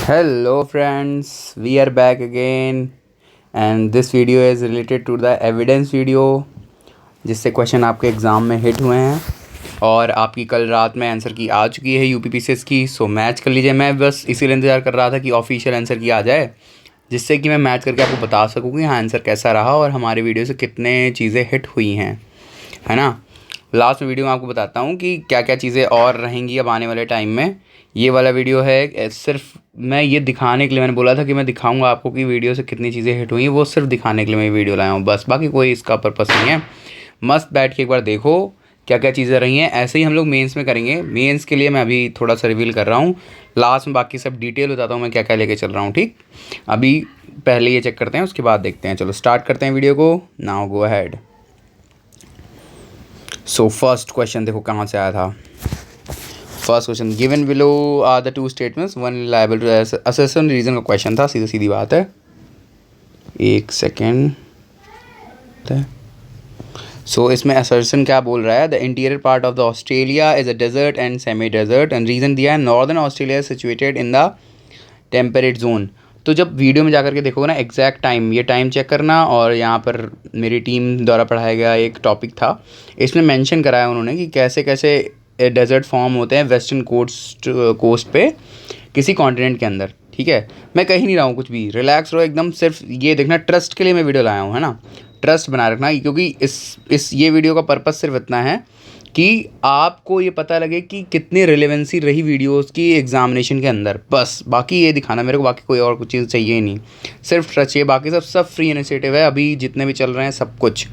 Hello friends, we are back again and this video is related to the evidence video जिससे question आपके exam में hit हुए हैं और आपकी कल रात में आंसर की आ चुकी है यूपीपीसीएस की। सो मैच कर लीजिए। मैं बस इसीलिए इंतज़ार कर रहा था कि ऑफिशियल आंसर की आ जाए जिससे कि मैं मैच करके आपको बता सकूँ कि हाँ आंसर कैसा रहा और हमारे वीडियो से कितने चीज़ें हिट हुई हैं, है ना। लास्ट वीडियो में आपको बताता हूँ कि क्या क्या चीज़ें और रहेंगी अब आने वाले टाइम में। ये वाला वीडियो है सिर्फ मैं ये दिखाने के लिए, मैंने बोला था कि मैं दिखाऊंगा आपको कि वीडियो से कितनी चीज़ें हिट हुई, वो सिर्फ दिखाने के लिए मैं ये वीडियो लाया हूँ बस, बाकी कोई इसका पर्पस नहीं है। मस्त बैठ के एक बार देखो क्या क्या चीज़ें रही हैं। ऐसे ही हम लोग मेंस में करेंगे। मेंस के लिए मैं अभी थोड़ा सा रिवील कर रहा हूँ, लास्ट में बाकी सब डिटेल बताता हूँ मैं क्या क्या लेके चल रहा हूँ, ठीक। अभी पहले ये चेक करते हैं, उसके बाद देखते हैं। चलो स्टार्ट करते हैं वीडियो को। Now go ahead. So first question देखो कहाँ से आया था। First question, given below are the two statements one labelled to assertion reason का क्वेश्चन था। सीधी सीधी बात है। एक सेकेंड। सो इसमें असर्शन क्या बोल रहा है, the interior part of the Australia is a desert and semi desert and reason दिया है northern Australia is situated in the temperate zone. तो जब वीडियो में जाकर के देखोगे ना एग्जैक्ट टाइम, ये टाइम चेक करना। और यहाँ पर मेरी टीम द्वारा पढ़ाया गया एक टॉपिक था, इसमें मेंशन कराया उन्होंने कि कैसे कैसे डेजर्ट फॉर्म होते हैं वेस्टर्न कोस्ट पे किसी कॉन्टिनेंट के अंदर, ठीक है। मैं कहीं नहीं रहा हूँ कुछ भी, रिलैक्स रहो एकदम। सिर्फ ये देखना, ट्रस्ट के लिए मैं वीडियो लाया हूँ, है ना। ट्रस्ट बना रखना, क्योंकि इस ये वीडियो का पर्पस सिर्फ इतना है कि आपको ये पता लगे कि कितनी रिलेवेंसी रही वीडियोस की एग्जामिनेशन के अंदर, बस। बाकी ये दिखाना मेरे को, बाकी कोई और कुछ चीज़ चाहिए ही नहीं, सिर्फ ट्रस्ट चाहिए। बाकी सब फ्री इनिशिएटिव है, अभी जितने भी चल रहे हैं सब कुछ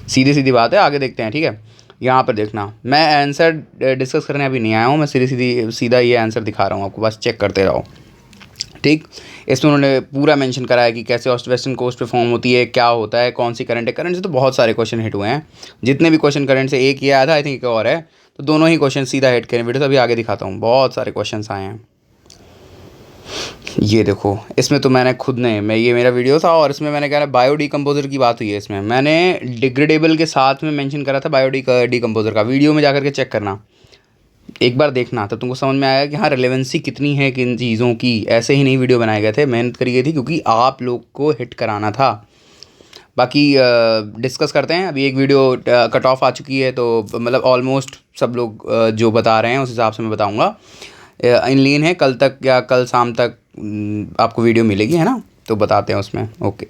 सीधी सीधी बात है। आगे देखते हैं, ठीक है। यहाँ पर देखना, मैं आंसर डिस्कस करने अभी नहीं आया हूँ, मैं सीधा ये आंसर दिखा रहा हूँ आपको, बस चेक करते रहो, ठीक। इसमें उन्होंने पूरा मेंशन करा है कि कैसे वेस्टर्न कोस्ट पे फॉर्म होती है, क्या होता है, कौन सी करंट है। करंट से तो बहुत सारे क्वेश्चन हिट हुए हैं, जितने भी क्वेश्चन करंट से, एक ये आया था आई थिंक, एक और है, तो दोनों ही क्वेश्चन सीधा हिट करें। वीडियो तो अभी आगे दिखाता हूँ, बहुत सारे क्वेश्चन आए हैं। ये देखो, इसमें तो मैंने खुद ने, मैं ये मेरा वीडियो था और इसमें मैंने कहा बायो डिकम्पोजर की बात हुई है। इसमें मैंने डिग्रेडेबल के साथ में मेंशन करा था बायो डिकम्पोजर का। वीडियो में जाकर के चेक करना, एक बार देखना, तो तुमको समझ में आएगा कि हाँ रिलेवेंसी कितनी है किन चीज़ों की। ऐसे ही नहीं वीडियो बनाए गए थे, मेहनत करी गई थी क्योंकि आप लोग को हिट कराना था। बाकी डिस्कस करते हैं। अभी एक वीडियो कट ऑफ आ चुकी है, तो मतलब ऑलमोस्ट सब लोग जो बता रहे हैं उस हिसाब से मैं बताऊँगा। इन लीन है, कल तक या कल शाम तक आपको वीडियो मिलेगी, है ना। तो बताते हैं उसमें, ओके।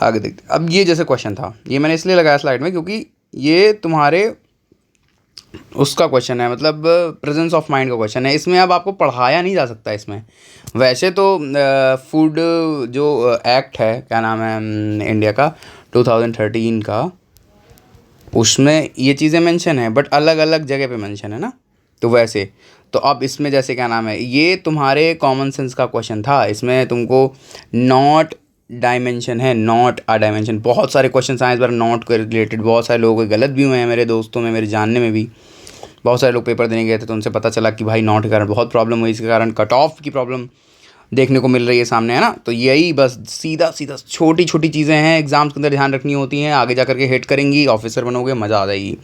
आगे देखते हैं। अब ये जैसे क्वेश्चन था, ये मैंने इसलिए लगाया स्लाइड में क्योंकि ये तुम्हारे उसका क्वेश्चन है, मतलब प्रेजेंस ऑफ माइंड का क्वेश्चन है। इसमें अब आपको पढ़ाया नहीं जा सकता इसमें। वैसे तो फूड जो एक्ट है, क्या नाम है इंडिया का, 2013 का, उसमें ये चीज़ें मेंशन है, बट अलग अलग जगह पे मेंशन है ना। तो वैसे तो अब इसमें जैसे क्या नाम है, ये तुम्हारे कॉमन सेंस का क्वेश्चन था। इसमें तुमको नॉट डायमेंशन है, नॉट अ डायमेंशन। बहुत सारे क्वेश्चन आए इस बार नॉट के रिलेटेड, बहुत सारे लोगों के गलत भी हुए हैं, मेरे दोस्तों में, मेरे जानने में भी। बहुत सारे लोग पेपर देने गए थे तो उनसे पता चला कि भाई नॉट के कारण बहुत प्रॉब्लम हुई, इसके कारण कट ऑफ की प्रॉब्लम देखने को मिल रही है सामने, है ना। तो यही बस सीधा सीधा छोटी छोटी चीज़ें हैं, एग्जाम्स के अंदर ध्यान रखनी होती हैं, आगे जा करके हिट करेंगी, ऑफिसर बनोगे, मज़ा आ जाएगी।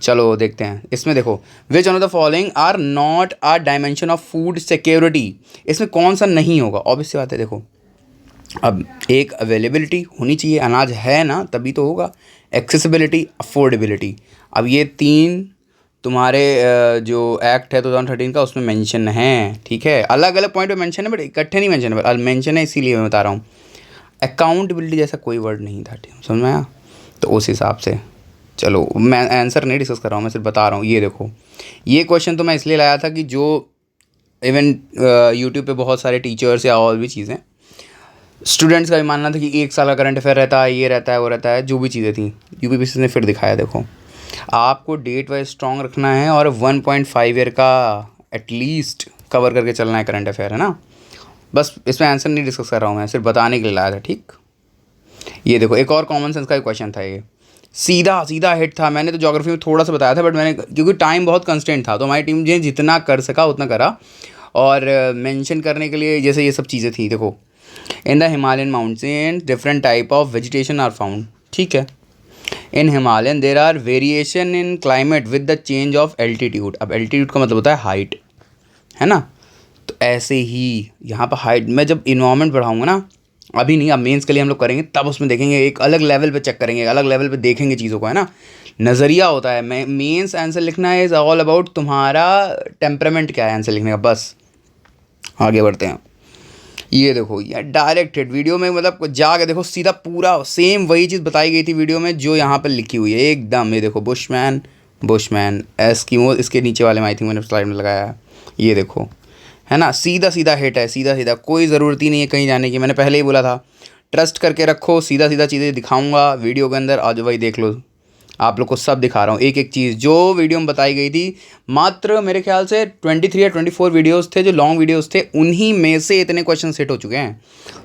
चलो देखते हैं। इसमें देखो, which one of the following are not a dimension of food security. इसमें कौन सा नहीं होगा, ऑब्वियस सी बात है। देखो, अब एक अवेलेबिलिटी होनी चाहिए, अनाज है ना तभी तो होगा। Accessibility, affordability. अब ये तीन तुम्हारे जो एक्ट है 2013 का, उसमें मेंशन है, ठीक है। अलग अलग पॉइंट पे मेंशन है बट इकट्ठे नहीं मेंशन है, मेंशन है इसीलिए मैं बता रहा हूँ। अकाउंटेबिलिटी जैसा कोई वर्ड नहीं था, समझ में आया। तो उस हिसाब से चलो, मैं आंसर नहीं डिस्कस कर रहा हूँ, मैं सिर्फ बता रहा हूँ। ये देखो, ये क्वेश्चन तो मैं इसलिए लाया था कि जो इवन यूट्यूब पे बहुत सारे टीचर्स या और भी चीज़ें, स्टूडेंट्स का भी मानना था कि एक साल का करंट अफेयर रहता है, ये रहता है, वो रहता है, जो भी चीज़ें थी यूपीपीसी ने फिर दिखाया। देखो, आपको डेट वाइज स्ट्रॉन्ग रखना है और 1.5 ईयर का एटलीस्ट कवर करके चलना है करंट अफेयर, है ना। बस इसमें आंसर नहीं डिस्कस कर रहा हूँ, मैं सिर्फ बताने के लिए लाया था, ठीक। ये देखो, एक और कॉमन सेंस का क्वेश्चन था, ये सीधा सीधा हिट था। मैंने तो ज्योग्राफी में थोड़ा सा बताया था, बट मैंने क्योंकि टाइम बहुत कंस्टेंट था तो हमारी टीम ने जितना कर सका उतना करा। और मेंशन करने के लिए जैसे ये सब चीज़ें थी, देखो, in the Himalayan mountain different type of vegetation are found, ठीक है। In Himalayan there are variation in climate with the change of altitude. अब एल्टीट्यूड का मतलब होता है हाइट, है ना। तो ऐसे ही यहाँ पर हाइट, मैं जब इन्वायरमेंट पढ़ाऊँगा ना, अभी नहीं, अब मेंस के लिए हम लोग करेंगे, तब उसमें देखेंगे, एक अलग लेवल पे चेक करेंगे, अलग लेवल पे देखेंगे चीज़ों को, है ना। नज़रिया होता है, मैं मेंस आंसर लिखना इज़ ऑल अबाउट तुम्हारा टेम्परामेंट क्या है आंसर लिखने का, बस। आगे बढ़ते हैं। ये देखो, ये डायरेक्ट हिट वीडियो में, मतलब जाके देखो सीधा पूरा सेम वही चीज़ बताई गई थी वीडियो में जो यहाँ पर लिखी हुई है एकदम। ये देखो, बुशमैन, बुशमैन एस्किमो, इसके नीचे वाले में आई थिंक मैंने स्लाइड में लगाया है, ये देखो, है ना। सीधा सीधा हिट है, सीधा सीधा, कोई ज़रूरत ही नहीं है कहीं जाने की। मैंने पहले ही बोला था, ट्रस्ट करके रखो, सीधा सीधा चीज़ें दिखाऊंगा वीडियो के अंदर, आज वही देख लो। आप लोग को सब दिखा रहा हूँ, एक एक चीज़ जो वीडियो में बताई गई थी। मात्र मेरे ख्याल से 23 या 24 वीडियोस थे जो लॉन्ग वीडियोस थे, उन्हीं में से इतने क्वेश्चन सेट हो चुके हैं।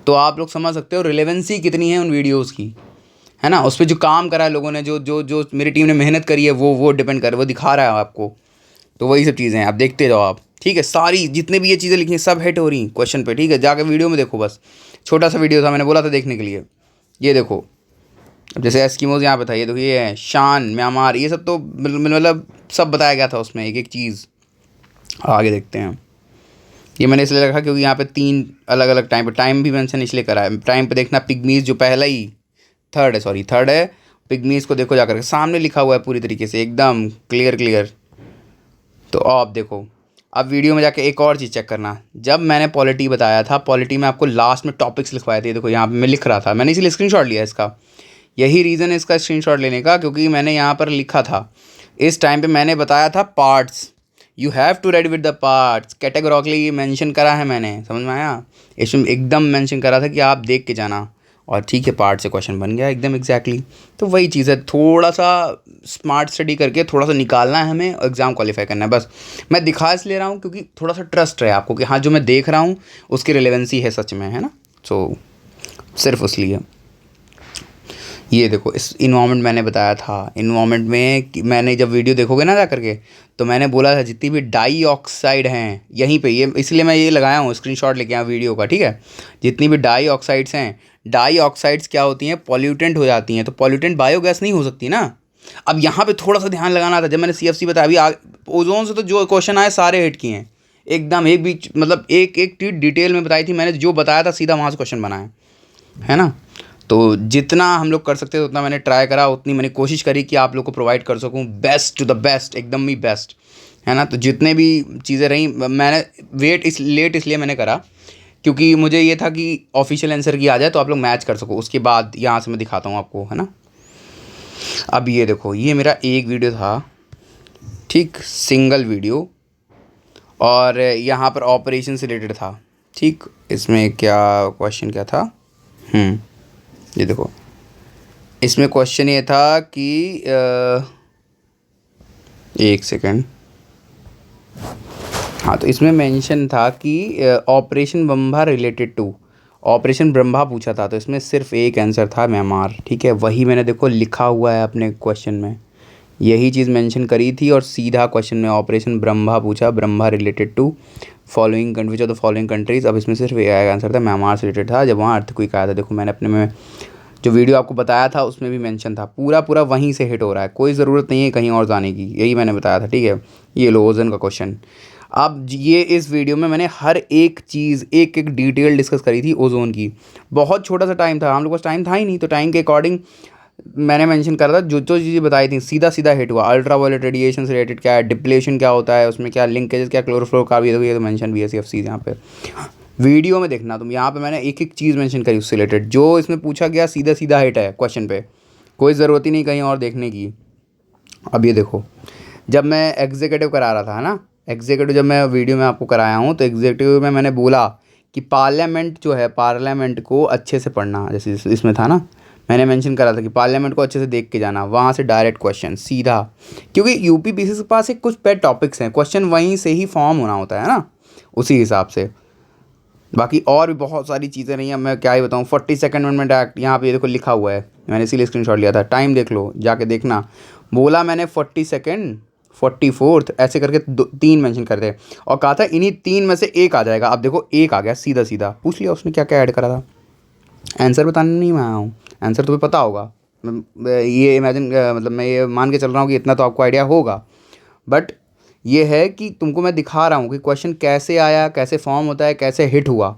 तो आप लोग समझ सकते हो रिलेवेंसी कितनी है उन वीडियोज़ की, है ना। उस पर जो काम करा है लोगों ने, जो जो जो मेरी टीम ने मेहनत करी है, वो डिपेंड कर, वो दिखा रहा है आपको। तो वही सब चीज़ें हैं, आप देखते जाओ आप, ठीक है। सारी जितने भी ये चीज़ें लिखी हैं सब हिट हो रही क्वेश्चन पे, ठीक है। जाकर वीडियो में देखो, बस छोटा सा वीडियो था, मैंने बोला था देखने के लिए। ये देखो, अब जैसे एस्किमोज यहाँ पे था, ये देखो, ये है शान, म्यांमार, ये सब तो मतलब सब बताया गया था उसमें, एक एक चीज़। आगे देखते हैं। ये मैंने इसलिए रखा क्योंकि यहाँ पे 3 अलग अलग टाइम पे, टाइम भी मेंशन इसलिए करा है। टाइम पे देखना पिग्मीज, जो पहला ही थर्ड है, पिग्मीज को देखो जाकर के, सामने लिखा हुआ है पूरी तरीके से एकदम क्लियर क्लियर। तो आप देखो, अब वीडियो में जाके एक और चीज़ चेक करना, जब मैंने पॉलिटी बताया था, पॉलिटी में आपको लास्ट में टॉपिक्स लिखवाए थे, देखो यहाँ पे मैं लिख रहा था, मैंने इसीलिए स्क्रीनशॉट लिया इसका। यही रीज़न है इसका स्क्रीनशॉट लेने का, क्योंकि मैंने यहाँ पर लिखा था, इस टाइम पे मैंने बताया था parts, you have to read with the parts, categorically ये मेंशन करा है मैंने, समझ में आया। इसमें एकदम मेंशन करा था कि आप देख के जाना, और ठीक है, पार्ट से क्वेश्चन बन गया एकदम एग्जैक्टली। तो वही चीज़ है, थोड़ा सा स्मार्ट स्टडी करके थोड़ा सा निकालना है हमें, एग्ज़ाम क्वालिफाई करना है, बस। मैं दिखा इसलिए रहा हूँ क्योंकि थोड़ा सा ट्रस्ट रहे आपको कि हाँ, जो मैं देख रहा हूँ उसकी रिलेवेंसी है सच में, है ना। सो सिर्फ उसलिए। ये देखो, इस इन्वायरमेंट मैंने बताया था, इन्वायरमेंट में मैंने जब वीडियो देखोगे ना जा करके, तो मैंने बोला था जितनी भी डाई ऑक्साइड हैं यहीं पे, ये इसलिए मैं ये लगाया हूँ, स्क्रीनशॉट लेके आया वीडियो का, ठीक है। जितनी भी डाई ऑक्साइड्स हैं, डाई ऑक्साइड्स क्या होती हैं, पॉल्यूटेंट हो जाती हैं, तो पॉल्यूटेंट बायोगैस नहीं हो सकती ना। अब यहाँ पे थोड़ा सा ध्यान लगाना था, जब मैंने CFC बताया, अभी ओजोन से तो जो क्वेश्चन आए सारे हिट किए हैं एकदम, एक भी मतलब एक एक चीज डिटेल में बताई थी मैंने, जो बताया था सीधा वहाँ से क्वेश्चन बनाया है ना। तो जितना हम लोग कर सकते थे उतना मैंने ट्राई करा, उतनी मैंने कोशिश करी कि आप लोग को प्रोवाइड कर सकूं बेस्ट टू द बेस्ट, एकदम ही बेस्ट, है ना। तो जितने भी चीज़ें रही, मैंने वेट लेट इसलिए मैंने करा क्योंकि मुझे ये था कि ऑफिशियल आंसर की आ जाए तो आप लोग मैच कर सको, उसके बाद यहाँ से मैं दिखाता हूँ आपको, है ना। अब ये देखो, ये मेरा एक वीडियो था, ठीक, सिंगल वीडियो, और यहाँ पर ऑपरेशन से रिलेटेड था, ठीक। इसमें क्या क्वेश्चन क्या था, ये देखो, इसमें क्वेश्चन ये था कि एक सेकेंड, हाँ, तो इसमें मेंशन था कि operation Brahma related to, operation Brahma पूछा था, तो इसमें सिर्फ एक आंसर था, म्यांमार, ठीक है। वही मैंने देखो लिखा हुआ है अपने क्वेश्चन में, यही चीज़ मेंशन करी थी, और सीधा क्वेश्चन में ऑपरेशन ब्रह्मा पूछा, Brahma related to following countries of the following countries. अब इसमें सिर्फ एक आंसर था, म्यांमार से रिलेटेड था, जब वहाँ अर्थक्वेक आया था। देखो, मैंने अपने में जो वीडियो आपको बताया था उसमें भी मेंशन था, पूरा पूरा वहीं से हिट हो रहा है, कोई ज़रूरत नहीं है कहीं और जाने की, यही मैंने बताया था, ठीक है। ये लो, ओजोन का क्वेश्चन। अब ये इस वीडियो में मैंने हर एक चीज़ एक एक डिटेल डिस्कस करी थी ओजोन की। बहुत छोटा सा टाइम था, हम लोग पास टाइम था ही नहीं, तो टाइम के अकॉर्डिंग मैंने मेंशन करा था, जो जो चीज़ें बताई थी सीधा सीधा हिट हुआ। अल्ट्रा वायलेट रेडिएशन से रिलेटेड क्या है, डिप्लेशन क्या होता है, उसमें क्या लिंकेजेस, क्या क्लोरोफ्लोरोकार्बन, ये तो मेंशन भी है CFC यहाँ पे, वीडियो में देखना तुम, यहाँ पे मैंने एक एक चीज़ मेंशन करी उससे रिलेटेड, जो इसमें पूछा गया सीधा सीधा हिट है क्वेश्चन पे, कोई ज़रूरत ही नहीं कहीं और देखने की। अब ये देखो, जब मैं एग्जीक्यूटिव करा रहा था, है ना, एग्जीक्यूटिव जब मैं वीडियो में आपको कराया हूँ, तो एग्जीक्यूटिव में मैंने बोला कि पार्लियामेंट जो है, पार्लियामेंट को अच्छे से पढ़ना, जैसे इसमें था ना, मैंने मेंशन करा था कि पार्लियामेंट को अच्छे से देख के जाना, वहाँ से डायरेक्ट क्वेश्चन सीधा, क्योंकि UPPC के पास एक कुछ पेड टॉपिक्स हैं, क्वेश्चन वहीं से ही फॉर्म होना होता है ना, उसी हिसाब से। बाकी और भी बहुत सारी चीज़ें नहीं हैं, मैं क्या ही बताऊँ। 42nd अमेंडमेंट एक्ट यहाँ पे देखो लिखा हुआ है, मैंने इसीलिए स्क्रीनशॉट लिया था, टाइम देख लो जाके देखना, बोला मैंने 42nd 44th ऐसे करके 3 मेंशन कर दे, और कहा था इन्हीं 3 में से एक आ जाएगा। अब देखो एक आ गया सीधा सीधा, पूछ लिया उसने क्या क्या ऐड करा था, आंसर बताने नहीं मैं आया हूँ, आंसर तुम्हें पता होगा, ये इमेजिन मतलब मैं ये मान के चल रहा हूँ कि इतना तो आपको आइडिया होगा, बट ये है कि तुमको मैं दिखा रहा हूँ कि क्वेश्चन कैसे आया, कैसे फॉर्म होता है, कैसे हिट हुआ।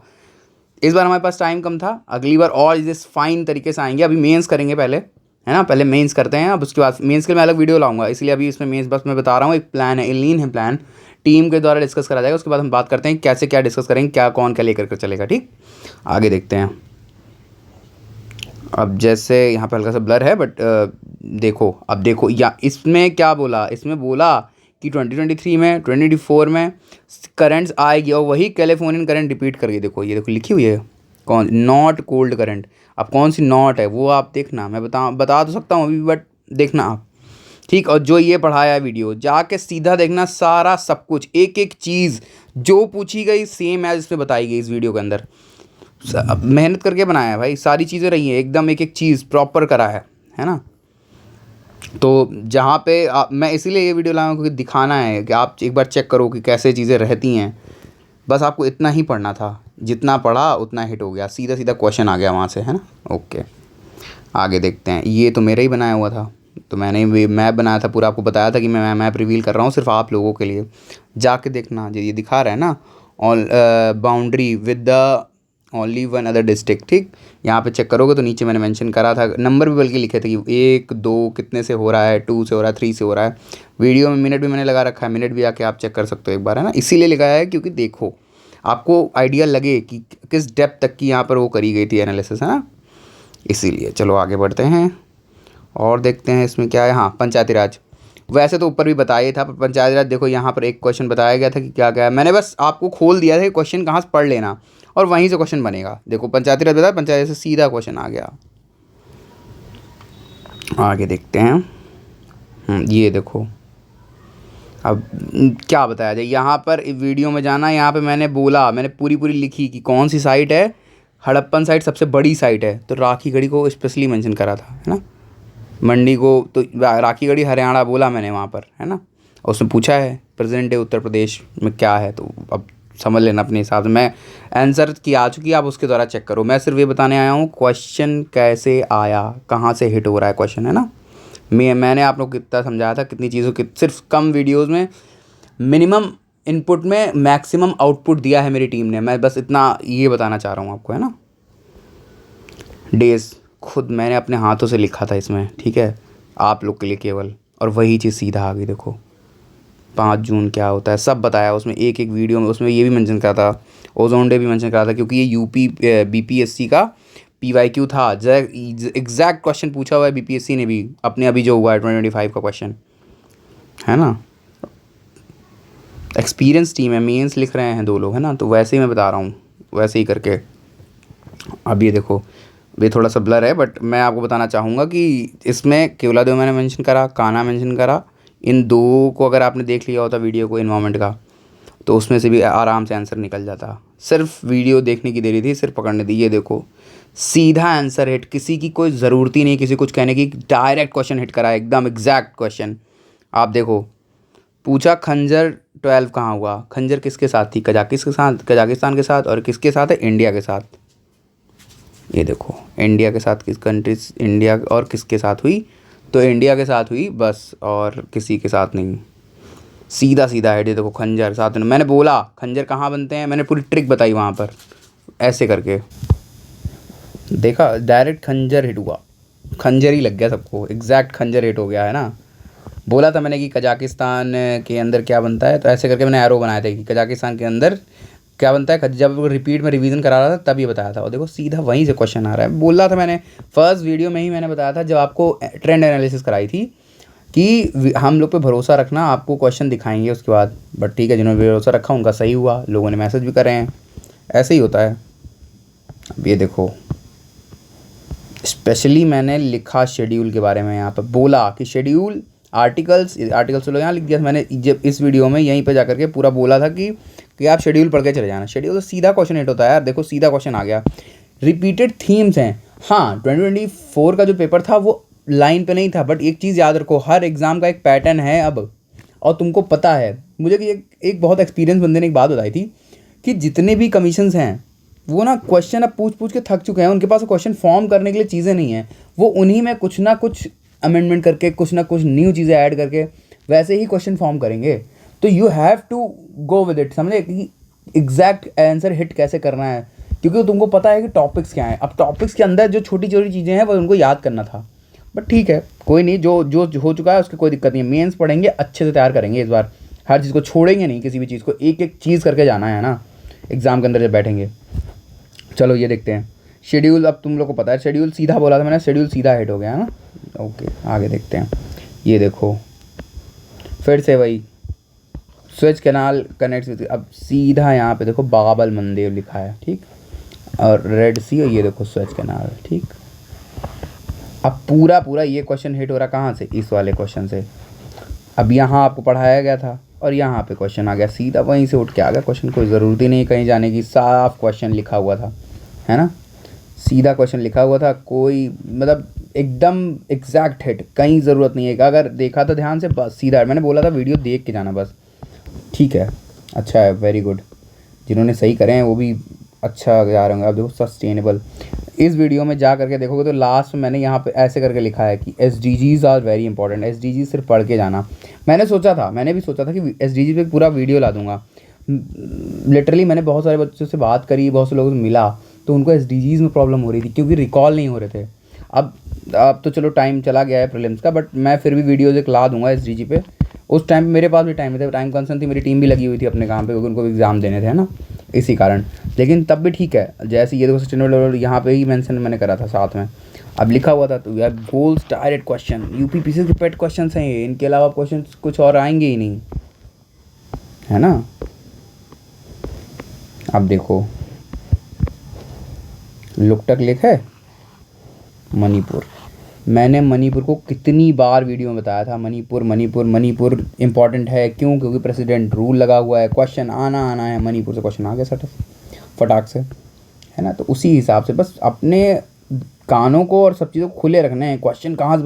इस बार हमारे पास टाइम कम था, अगली बार और इस फाइन तरीके से आएंगे। अभी मेंस करेंगे पहले, है ना, पहले मेंस करते हैं, अब उसके बाद मेंस के लिए मैं अलग वीडियो लाऊंगा, इसलिए अभी इसमें मेंस बस मैं बता रहा हूँ। एक प्लान है, एलीन है प्लान, टीम के द्वारा डिस्कस करा जाएगा। उसके बाद हम बात करते हैं कैसे क्या डिस्कस करेंगे, क्या कौन क्या लेकर के चलेगा। ठीक, आगे देखते हैं। अब जैसे यहाँ पे हल्का सा ब्लर है, बट देखो, अब देखो या इसमें क्या बोला, इसमें बोला कि 2023 में 2024 में करंट्स आएगी और वही कैलिफोर्नियन करंट रिपीट करके। देखो ये देखो लिखी हुई है कौन, नॉट कोल्ड करंट। अब कौन सी नॉट है वो आप देखना, मैं बता तो सकता हूँ अभी, बट देखना आप। ठीक, और जो ये पढ़ाया वीडियो जाके सीधा देखना, सारा सब कुछ एक एक चीज़ जो पूछी गई सेम एज इसमें बताई गई इस वीडियो के अंदर। मेहनत करके बनाया है भाई, सारी चीज़ें रही हैं एकदम, एक एक चीज़ प्रॉपर करा है ना। तो जहाँ पे मैं इसीलिए ये वीडियो लाया हूँ क्योंकि दिखाना है कि आप एक बार चेक करो कि कैसे चीज़ें रहती हैं। बस आपको इतना ही पढ़ना था, जितना पढ़ा उतना हिट हो गया, सीधा सीधा क्वेश्चन आ गया वहाँ से, है ना। ओके, आगे देखते हैं। ये तो मेरा ही बनाया हुआ था, तो मैंने भी मैप बनाया था पूरा, आपको बताया था कि मैं मैप रिवील कर रहा हूँ सिर्फ आप लोगों के लिए। जाके देखना, जो ये दिखा रहा है ना, all boundary with the only one other district. ठीक, यहाँ पे चेक करोगे तो नीचे मैंने मेंशन करा था, नंबर भी बल्कि लिखे थे कि 1 2 कितने से हो रहा है, 2 से हो रहा है, 3 से हो रहा है। वीडियो में मिनट भी मैंने लगा रखा है, मिनट भी आके आप चेक कर सकते हो एक बार, है ना। इसीलिए लगाया है क्योंकि देखो आपको आइडिया लगे कि किस डेप्थ तक की यहाँ पर वो करी गई थी एनालिसिस, है ना, इसीलिए। चलो आगे बढ़ते हैं और देखते हैं इसमें क्या है। हाँ, पंचायती राज वैसे तो ऊपर भी बताया था, पर पंचायती राज देखो यहाँ पर एक क्वेश्चन बताया गया था कि क्या क्या है। मैंने बस आपको खोल दिया था कि क्वेश्चन कहाँ से पढ़ लेना और वहीं से क्वेश्चन बनेगा। देखो पंचायती राज बताया, पंचायत से सीधा क्वेश्चन आ गया। आगे देखते हैं। ये देखो अब क्या बताया जाए। यहाँ पर वीडियो में जाना, यहाँ पे मैंने बोला, मैंने पूरी पूरी लिखी कि कौन सी साइट है, हड़प्पन साइट सबसे बड़ी साइट है, तो राखीगढ़ी को स्पेशली मेंशन करा था, है ना। मंडी को तो राखीगढ़ी हरियाणा बोला मैंने वहाँ पर, है ना। और उसमें पूछा है प्रेजेंट डे उत्तर प्रदेश में क्या है, तो अब समझ लेना अपने हिसाब से। मैं आंसर की आ चुकी है, आप उसके द्वारा चेक करो। मैं सिर्फ ये बताने आया हूँ क्वेश्चन कैसे आया, कहाँ से हिट हो रहा है क्वेश्चन, है ना। मैंने आप लोग को कितना समझाया था, कितनी चीज़ों की सिर्फ कम वीडियोज़ में मिनिमम इनपुट में मैक्सिमम आउटपुट दिया है मेरी टीम ने। मैं बस इतना ये बताना चाह रहा हूँ आपको, है ना। डेज खुद मैंने अपने हाथों से लिखा था इसमें, ठीक है, आप लोग के लिए केवल, और वही चीज़ सीधा आ गई। देखो 5 जून क्या होता है सब बताया उसमें, एक एक वीडियो में। उसमें ये भी मेंशन करा था, ओजोन डे भी मेंशन करा था, क्योंकि ये यूपी बीपीएससी का PYQ था। एग्जैक्ट क्वेश्चन पूछा हुआ है बीपीएससी ने भी अपने, अभी जो हुआ है 2025 का क्वेश्चन, है ना। एक्सपीरियंस टीम है, मेंस लिख रहे हैं 2 लोग, है ना, तो वैसे ही मैं बता रहा हूँ, वैसे ही करके। अब ये देखो, ये थोड़ा सा ब्लर है, बट मैं आपको बताना चाहूँगा कि इसमें केवलादेव मैंने मेंशन करा, कान्हा मेंशन करा। इन 2 को अगर आपने देख लिया होता वीडियो को इन्वायरमेंट का, तो उसमें से भी आराम से आंसर निकल जाता। सिर्फ वीडियो देखने की देरी थी, सिर्फ पकड़ने दी। ये देखो सीधा आंसर हिट, किसी की कोई ज़रूरत ही नहीं किसी कुछ कहने की, डायरेक्ट क्वेश्चन हिट करा, एकदम एग्जैक्ट क्वेश्चन। आप देखो, पूछा खंजर 12 कहाँ हुआ, खंजर किसके साथ थी, कजाकिस्तान के साथ, और किसके साथ है, इंडिया के साथ। ये देखो इंडिया के साथ, किस कंट्रीज, इंडिया और किसके साथ हुई, तो इंडिया के साथ हुई बस, और किसी के साथ नहीं। सीधा सीधा है। ये देखो खंजर साथ में, मैंने बोला खंजर कहाँ बनते हैं, मैंने पूरी ट्रिक बताई वहाँ पर, ऐसे करके देखा, डायरेक्ट खंजर हिट हुआ, खंजर ही लग गया सबको, एग्जैक्ट खंजर हिट हो गया, है ना। बोला था मैंने कि कजाकिस्तान के अंदर क्या बनता है, तो ऐसे करके मैंने एरो बनाया था कि कजाकिस्तान के अंदर क्या बनता है। जब रिपीट में रिवीजन करा रहा था तब ये बताया था, और देखो सीधा वहीं से क्वेश्चन आ रहा है। बोला था मैंने फर्स्ट वीडियो में ही, मैंने बताया था जब आपको ट्रेंड एनालिसिस कराई थी कि हम लोग पे भरोसा रखना, आपको क्वेश्चन दिखाएंगे उसके बाद। बट ठीक है, जिन्होंने भरोसा रखा उनका सही हुआ, लोगों ने मैसेज भी करे हैं, ऐसे ही होता है। अब ये देखो, स्पेशली मैंने लिखा शेड्यूल के बारे में, यहाँ पर बोला कि शेड्यूल आर्टिकल्स तो यहाँ लिख दिया था मैंने, जब इस वीडियो में यहीं पे जाकर के पूरा बोला था कि आप शेड्यूल पढ़ के चले जाना। शेड्यूल तो सीधा क्वेश्चन हिट होता है यार, देखो सीधा क्वेश्चन आ गया। रिपीटेड थीम्स हैं, हाँ 2024 का जो पेपर था वो लाइन पे नहीं था, बट एक चीज़ याद रखो, हर एग्ज़ाम का एक पैटर्न है अब, और तुमको पता है। मुझे कि एक बहुत एक्सपीरियंस बंदे ने एक बात बताई थी कि जितने भी कमीशंस हैं वो ना क्वेश्चन अब पूछ के थक चुके हैं, उनके पास क्वेश्चन फॉर्म करने के लिए चीज़ें नहीं हैं, वो उन्हीं में कुछ ना कुछ अमेंडमेंट करके, कुछ ना कुछ न्यू चीज़ें ऐड करके वैसे ही क्वेश्चन फॉर्म करेंगे। तो you have to go with it, समझे कि एग्जैक्ट आंसर हिट कैसे करना है, क्योंकि तुमको पता है कि टॉपिक्स क्या हैं। अब टॉपिक्स के अंदर जो छोटी छोटी चीज़ें हैं वो उनको याद करना था, बट ठीक है कोई नहीं, जो जो हो चुका है उसकी कोई दिक्कत नहीं है। मेंस पढ़ेंगे, अच्छे से तैयार करेंगे इस बार, हर चीज़ को छोड़ेंगे नहीं, किसी भी चीज़ को एक एक चीज़ करके जाना है ना एग्ज़ाम के अंदर जब बैठेंगे। चलो ये देखते हैं शेड्यूल। अब तुम लोग को पता है शेड्यूल सीधा बोला था मैंने, शेड्यूल सीधा हिट हो गया है ना। ओके आगे देखते हैं। ये देखो फिर से वही स्वेज कैनाल कनेक्ट, अब सीधा यहाँ पे देखो बाबल मंदिर लिखा है, ठीक, और रेड सी, और ये देखो स्वेज कैनाल, ठीक। अब पूरा पूरा ये क्वेश्चन हिट हो रहा कहाँ से, इस वाले क्वेश्चन से। अब यहाँ आपको पढ़ाया गया था और यहाँ पे क्वेश्चन आ गया, सीधा वहीं से उठ के आ गया क्वेश्चन, कोई ज़रूरत ही नहीं कहीं जाने की, साफ क्वेश्चन लिखा हुआ था, है ना, सीधा क्वेश्चन लिखा हुआ था, कोई मतलब एकदम एग्जैक्ट हिट, कहीं ज़रूरत नहीं है। अगर देखा तो ध्यान से, बस सीधा, मैंने बोला था वीडियो देख के जाना बस, ठीक है, अच्छा है, वेरी गुड। जिन्होंने सही करे हैं वो भी अच्छा जा रहे होंगे। अब देखो सस्टेनेबल, इस वीडियो में जा करके देखोगे तो लास्ट में मैंने यहाँ पे ऐसे करके लिखा है कि SDGs are very important. SDGs सिर्फ पढ़ के जाना। मैंने भी सोचा था कि SDGs पे पूरा वीडियो ला दूंगा। लिटरली मैंने बहुत सारे बच्चों से बात करी, बहुत से लोगों से मिला, तो उनको SDGs में प्रॉब्लम हो रही थी क्योंकि रिकॉल नहीं हो रहे थे। अब तो चलो टाइम चला गया है प्रीलिम्स का, बट मैं फिर भी वीडियोज़ एक ला दूंगा SDG पे। उस टाइम मेरे पास भी टाइम था, टाइम कंसर्न थी, मेरी टीम भी लगी हुई थी अपने काम पे क्योंकि उनको एग्ज़ाम देने थे, है ना, इसी कारण। लेकिन तब भी ठीक है, जैसे ये देखो सस्टेनेबल यहाँ पे ही मेंशन मैंने करा था साथ में, अब लिखा हुआ था, तो यार गोल्स डायरेक्ट क्वेश्चन, UPPC के पेट क्वेश्चन हैं ये, इनके अलावा क्वेश्चन कुछ और आएंगे ही नहीं, है ना। अब देखो लुकटक लिखा है मणिपुर, मैंने मणिपुर को कितनी बार वीडियो में बताया था, मणिपुर मणिपुर मणिपुर इंपॉर्टेंट है, क्यों, क्योंकि प्रेसिडेंट रूल लगा हुआ है, क्वेश्चन आना है, मणिपुर से क्वेश्चन आ गया फटाक से, है ना। तो उसी हिसाब से बस अपने कानों को और सब चीज़ों को खुले रखने हैं। क्वेश्चन कहाँ से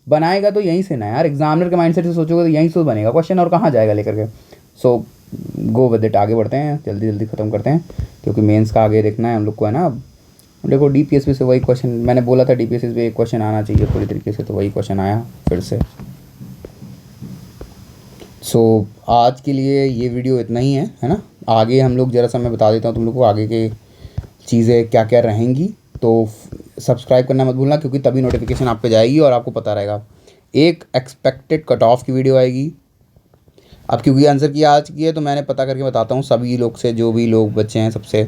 बनाएगा तो यहीं से ना यार, एग्जामिनर के माइंडसेट से सोचोगे तो यहीं से बनेगा क्वेश्चन, और कहाँ जाएगा लेकर के। सो गो विद इट, आगे बढ़ते हैं, जल्दी जल्दी ख़त्म करते हैं क्योंकि मेंस का आगे देखना है हम लोग को, है ना। देखो DPSP से वही क्वेश्चन मैंने बोला था, DPSP पे एक क्वेश्चन आना चाहिए पूरी तरीके से, तो वही क्वेश्चन आया फिर से। सो आज के लिए ये वीडियो इतना ही है ना। आगे हम लोग ज़रा सा मैं बता देता हूँ तुम लोग को आगे के चीज़ें क्या क्या रहेंगी, तो सब्सक्राइब करना मत भूलना क्योंकि तभी नोटिफिकेशन आप पे जाएगी और आपको पता रहेगा। एक एक्सपेक्टेड कट ऑफ की वीडियो आएगी। अब क्योंकि आंसर की आज की है तो मैंने पता करके बताता हूँ सभी लोग से, जो भी लोग बच्चे हैं सबसे,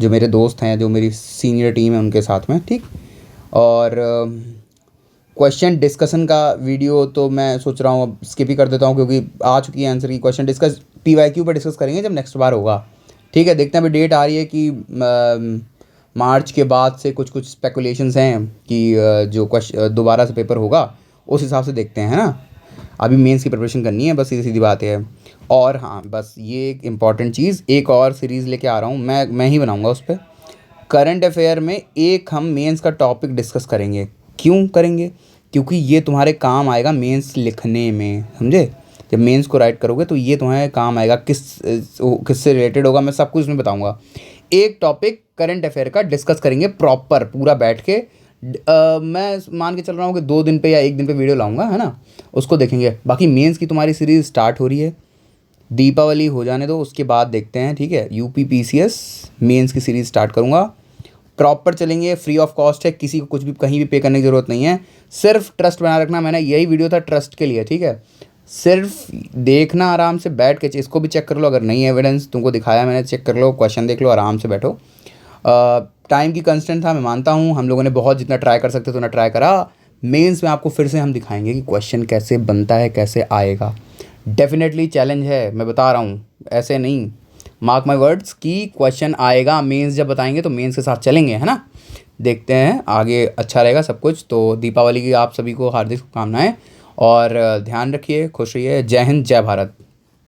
जो मेरे दोस्त हैं, जो मेरी सीनियर टीम है उनके साथ में, ठीक। और क्वेश्चन डिस्कशन का वीडियो तो मैं सोच रहा हूँ अब स्किप ही कर देता हूँ क्योंकि आ चुकी है आंसर की। क्वेश्चन डिस्कस PYQ पर डिस्कस करेंगे जब नेक्स्ट बार होगा, ठीक है। देखते हैं अभी डेट आ रही है कि मार्च के बाद से कुछ स्पेकुलेशंस हैं कि जो क्वेश्चन दोबारा से पेपर होगा उस हिसाब से देखते हैं, है ना। अभी मेंस की प्रिपरेशन करनी है, बस सीधी सीधी बात है। और हाँ बस ये एक इम्पॉर्टेंट चीज़, एक और सीरीज़ लेके आ रहा हूँ मैं ही बनाऊँगा उस पर। करंट अफेयर में एक हम मेंस का टॉपिक डिस्कस करेंगे। क्यों करेंगे, क्योंकि ये तुम्हारे काम आएगा मेंस लिखने में, समझे। जब मेंस को राइट करोगे तो ये तुम्हारे काम आएगा, किससे रिलेटेड होगा मैं सब कुछ उसमें बताऊँगा। एक टॉपिक करंट अफेयर का डिस्कस करेंगे प्रॉपर पूरा बैठ के। मैं मान के चल रहा हूँ कि 2 दिन पे या 1 दिन पे वीडियो लाऊंगा, है ना, उसको देखेंगे। बाकी मेंस की तुम्हारी सीरीज़ स्टार्ट हो रही है, दीपावली हो जाने दो उसके बाद देखते हैं, ठीक है। UPPCS मेंस की सीरीज़ स्टार्ट करूँगा, प्रॉपर चलेंगे, फ्री ऑफ कॉस्ट है, किसी को कुछ भी कहीं भी पे करने की ज़रूरत नहीं है, सिर्फ ट्रस्ट बना रखना। मैंने यही वीडियो था ट्रस्ट के लिए, ठीक है। सिर्फ देखना, आराम से बैठ के इसको भी चेक कर लो, अगर नहीं एविडेंस तुमको दिखाया मैंने, चेक कर लो, क्वेश्चन देख लो, आराम से बैठो। टाइम की कंस्टेंट था, मैं मानता हूँ, हम लोगों ने बहुत जितना ट्राई कर सकते थे उतना ट्राई करा। मेंस में आपको फिर से हम दिखाएंगे कि क्वेश्चन कैसे बनता है, कैसे आएगा। डेफिनेटली चैलेंज है, मैं बता रहा हूँ, ऐसे नहीं, मार्क माई वर्ड्स कि क्वेश्चन आएगा। मेंस जब बताएंगे तो मेंस के साथ चलेंगे, है ना। देखते हैं आगे, अच्छा रहेगा सब कुछ। तो दीपावली की आप सभी को हार्दिक शुभकामनाएं और ध्यान रखिए, खुश रहिए। जय हिंद, जय भारत।